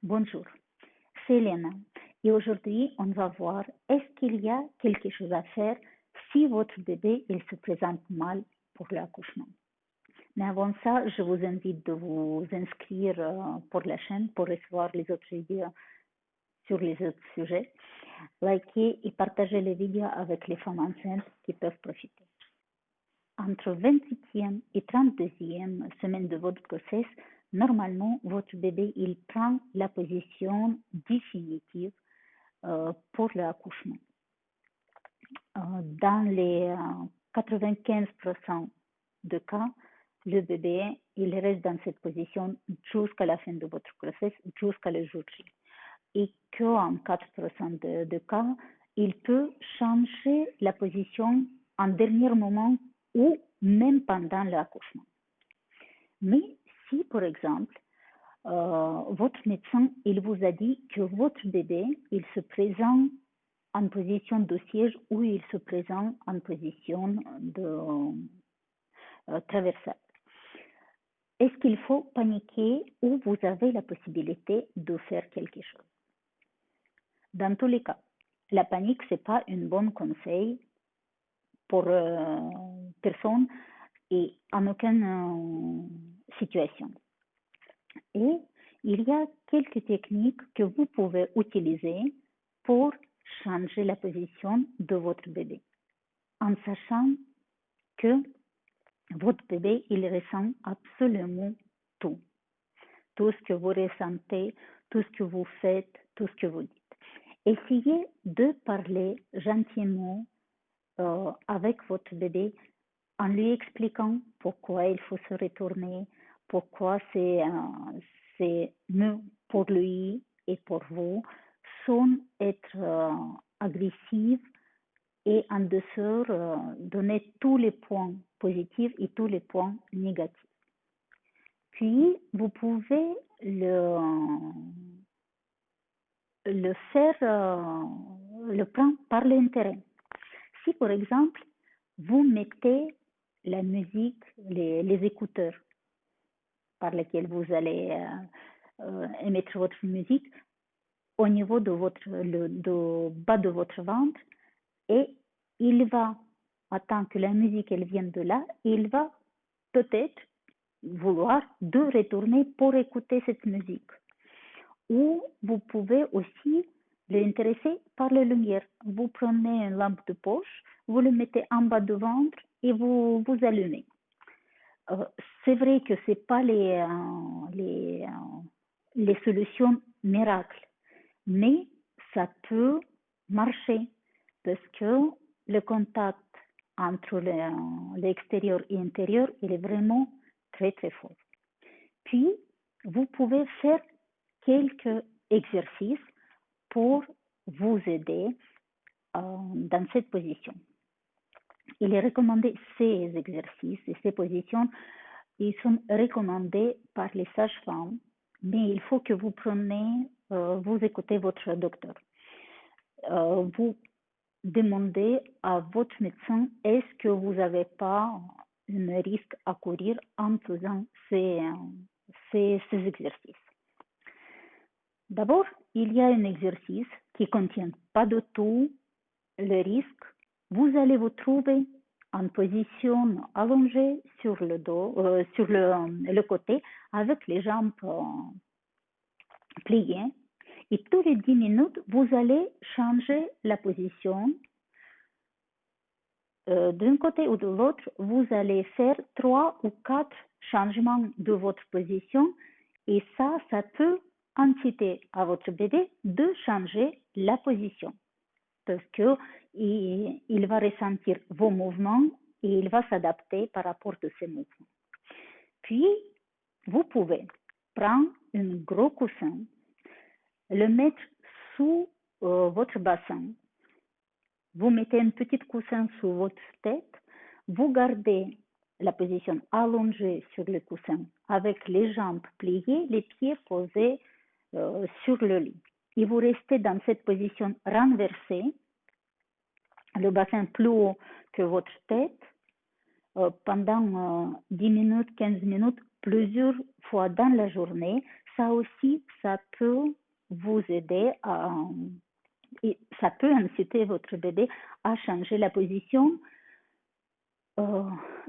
Bonjour, c'est Elena et aujourd'hui on va voir est-ce qu'il y a quelque chose à faire si votre bébé il se présente mal pour l'accouchement. Mais avant ça, je vous invite de vous inscrire pour la chaîne pour recevoir les autres vidéos sur les autres sujets. Likez et partagez les vidéos avec les femmes enceintes qui peuvent profiter. Entre 28e et 32e semaine de votre grossesse, normalement, votre bébé il prend la position définitive pour l'accouchement. Dans les 95% de cas, le bébé il reste dans cette position jusqu'à la fin de votre grossesse, jusqu'à le jour J. Et qu'en 4% de cas, il peut changer la position en dernier moment ou même pendant l'accouchement. Mais si, par exemple, votre médecin il vous a dit que votre bébé il se présente en position de siège ou il se présente en position de traversable, est-ce qu'il faut paniquer ou vous avez la possibilité de faire quelque chose? Dans tous les cas, la panique, ce n'est pas un bon conseil pour personne et en aucune situation. Et il y a quelques techniques que vous pouvez utiliser pour changer la position de votre bébé, en sachant que votre bébé, il ressent absolument tout. Tout ce que vous ressentez, tout ce que vous faites, tout ce que vous dites. Essayez de parler gentiment avec votre bébé en lui expliquant pourquoi il faut se retourner, pourquoi c'est mieux pour lui et pour vous, sans être agressive et en douceur donner tous les points positifs et tous les points négatifs. Puis, vous pouvez le faire, le prendre par l'intérêt. Si, par exemple, vous mettez la musique, les écouteurs par lesquels vous allez émettre votre musique au niveau de de bas de votre ventre et il va attendre que la musique elle vienne de là et il va peut-être vouloir de retourner pour écouter cette musique. Ou vous pouvez aussi l'intéresser par la lumière. Vous prenez une lampe de poche, vous le mettez en bas du ventre et vous allumez. C'est vrai que ce n'est pas les solutions miracles, mais ça peut marcher parce que le contact entre l'extérieur et l'intérieur, il est vraiment très très fort. Puis, vous pouvez faire quelques exercices pour vous aider dans cette position. Il est recommandé ces exercices et ces positions, ils sont recommandés par les sages-femmes, mais il faut que vous vous écoutez votre docteur. Vous demandez à votre médecin est-ce que vous n'avez pas un risque à courir en faisant ces exercices. D'abord, il y a un exercice qui ne contient pas du tout le risque. Vous allez vous trouver en position allongée sur le dos, sur le côté, avec les jambes pliées. Et tous les 10 minutes, vous allez changer la position d'un côté ou de l'autre. Vous allez faire 3 ou 4 changements de votre position et ça peut inciter à votre bébé de changer la position parce qu'il va ressentir vos mouvements et il va s'adapter par rapport à ces mouvements. Puis, vous pouvez prendre un gros coussin, le mettre sous votre bassin. Vous mettez un petit coussin sous votre tête. Vous gardez la position allongée sur le coussin avec les jambes pliées, les pieds posés sur le lit. Et vous restez dans cette position renversée, le bassin plus haut que votre tête, pendant 10 minutes, 15 minutes plusieurs fois dans la journée, ça aussi, ça peut vous aider et ça peut inciter votre bébé à changer la position.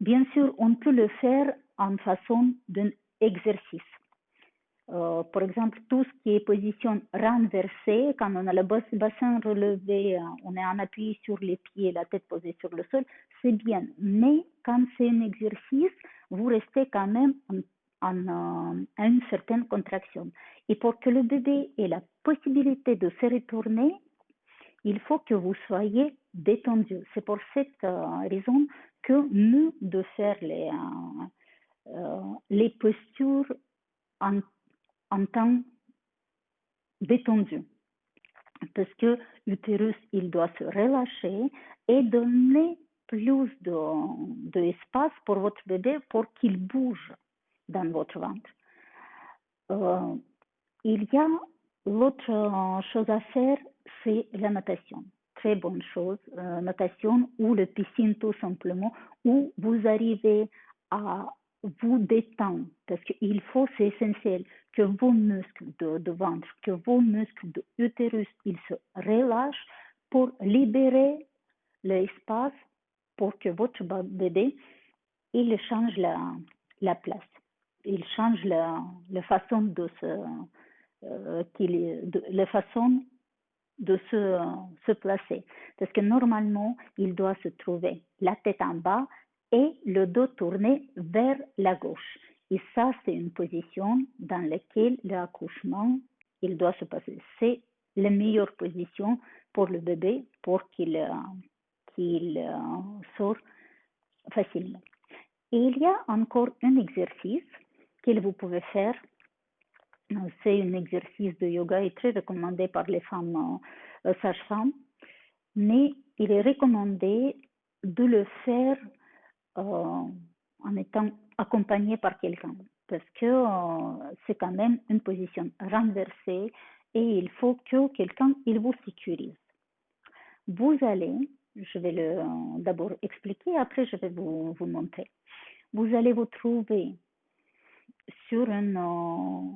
Bien sûr, on peut le faire en façon d'un exercice. Par exemple, tout ce qui est position renversée, quand on a le bassin relevé, on est en appui sur les pieds, la tête posée sur le sol, c'est bien. Mais quand c'est un exercice, vous restez quand même à une certaine contraction. Et pour que le bébé ait la possibilité de se retourner, il faut que vous soyez détendu. C'est pour cette raison que nous de faire les postures en temps détendu. Parce que l'utérus, il doit se relâcher et donner plus d'espace pour votre bébé pour qu'il bouge dans votre ventre. Il y a l'autre chose à faire, c'est la natation. Très bonne chose, natation ou le piscine tout simplement, où vous arrivez à vous détendre, parce qu'il faut, c'est essentiel, que vos muscles de ventre, que vos muscles de utérus, ils se relâchent pour libérer l'espace pour que votre bébé, il change la place. Il change la façon de la façon de se placer. Parce que normalement, il doit se trouver la tête en bas et le dos tourné vers la gauche. Et ça, c'est une position dans laquelle l'accouchement, il doit se passer. C'est la meilleure position pour le bébé pour qu'il sorte facilement. Et il y a encore un exercice que vous pouvez faire. C'est un exercice de yoga et très recommandé par les femmes sages-femmes, mais il est recommandé de le faire en étant accompagné par quelqu'un, parce que c'est quand même une position renversée et il faut que quelqu'un il vous sécurise. Vous allez, je vais d'abord expliquer, après je vais vous montrer. Vous allez vous trouver sur un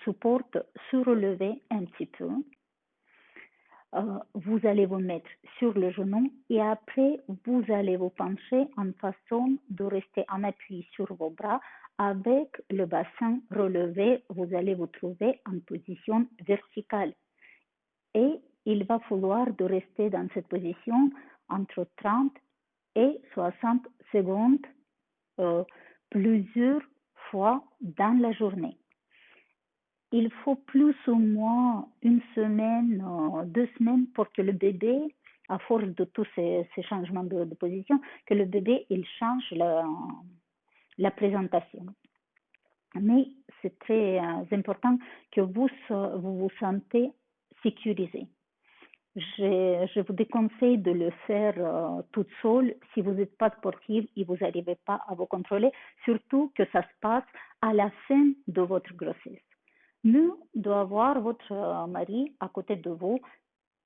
support surélevé un petit peu. Vous allez vous mettre sur le genou et après vous allez vous pencher en façon de rester en appui sur vos bras avec le bassin relevé. Vous allez vous trouver en position verticale et il va falloir de rester dans cette position entre 30 et 60 secondes plusieurs fois dans la journée. Il faut plus ou moins une semaine, 2 semaines pour que le bébé, à force de tous ces changements de position, que le bébé il change la présentation. Mais c'est très important que vous vous sentez sécurisé. Je vous déconseille de le faire toute seule si vous n'êtes pas sportive et vous n'arrivez pas à vous contrôler, surtout que ça se passe à la fin de votre grossesse. Nous devons avoir votre mari à côté de vous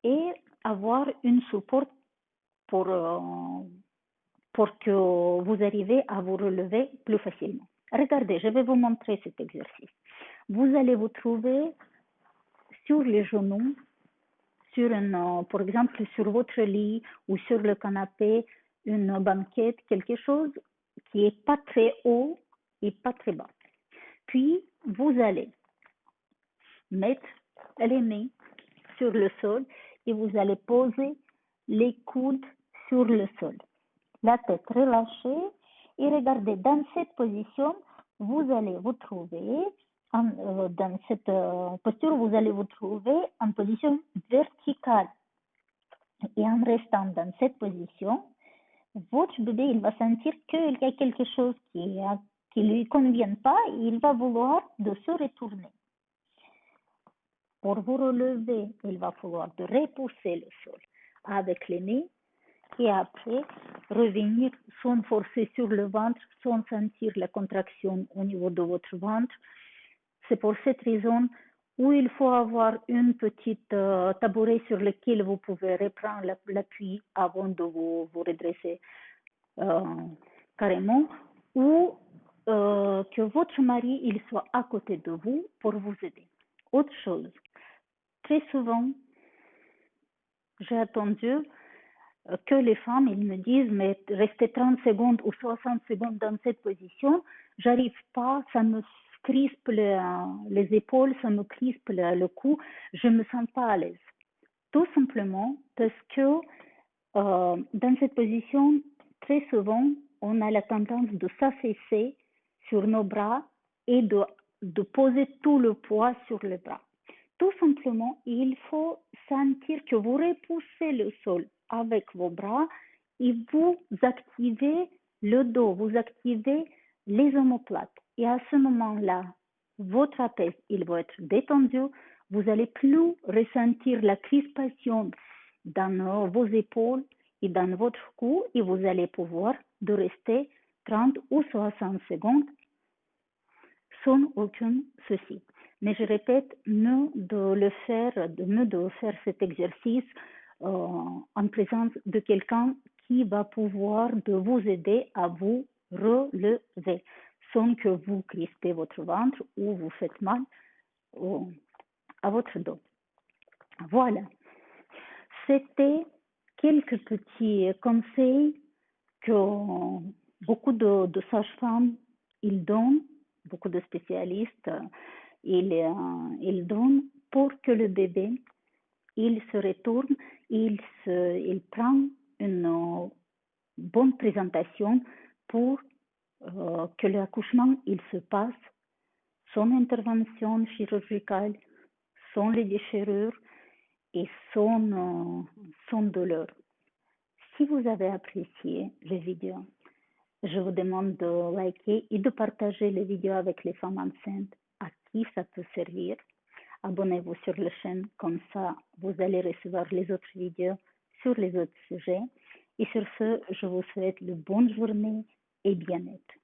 et avoir une support pour que vous arriviez à vous relever plus facilement. Regardez, je vais vous montrer cet exercice. Vous allez vous trouver sur les genoux, par exemple sur votre lit ou sur le canapé, une banquette, quelque chose qui n'est pas très haut et pas très bas. Puis, vous allez mettre les mains sur le sol et vous allez poser les coudes sur le sol. La tête relâchée et regardez, dans cette position, vous allez vous trouver, dans cette posture, vous allez vous trouver en position verticale. Et en restant dans cette position, votre bébé, il va sentir qu'il y a quelque chose qui lui convient pas et il va vouloir de se retourner. Pour vous relever, il va falloir de repousser le sol avec les mains et après revenir sans forcer sur le ventre, sans sentir la contraction au niveau de votre ventre. C'est pour cette raison où il faut avoir une petite tabouret sur lequel vous pouvez reprendre l'appui avant de vous redresser carrément, ou que votre mari il soit à côté de vous pour vous aider. Autre chose, très souvent, j'ai attendu que les femmes ils me disent mais rester 30 secondes ou 60 secondes dans cette position, j'arrive pas, ça me crispe les épaules, ça me crispe le cou, je me sens pas à l'aise. Tout simplement parce que dans cette position, très souvent, on a la tendance de s'affaisser sur nos bras et de poser tout le poids sur les bras. Tout simplement, il faut sentir que vous repoussez le sol avec vos bras et vous activez le dos, vous activez les omoplates. Et à ce moment-là, votre trapèze, il va être détendu. Vous n'allez plus ressentir la crispation dans vos épaules et dans votre cou et vous allez pouvoir de rester 30 ou 60 secondes sans aucun souci. Mais je répète, mieux de faire cet exercice en présence de quelqu'un qui va pouvoir de vous aider à vous relever, sans que vous crispez votre ventre ou vous faites mal à votre dos. Voilà. C'était quelques petits conseils que beaucoup de sages-femmes ils donnent, beaucoup de spécialistes ils donnent pour que le bébé il se retourne, il prend une bonne présentation pour que l'accouchement il se passe sans intervention chirurgicale, sans les déchirures et sans douleur. Si vous avez apprécié les vidéos, je vous demande de liker et de partager les vidéos avec les femmes enceintes à qui ça peut servir. Abonnez-vous sur la chaîne, comme ça vous allez recevoir les autres vidéos sur les autres sujets. Et sur ce, je vous souhaite une bonne journée et bien-être.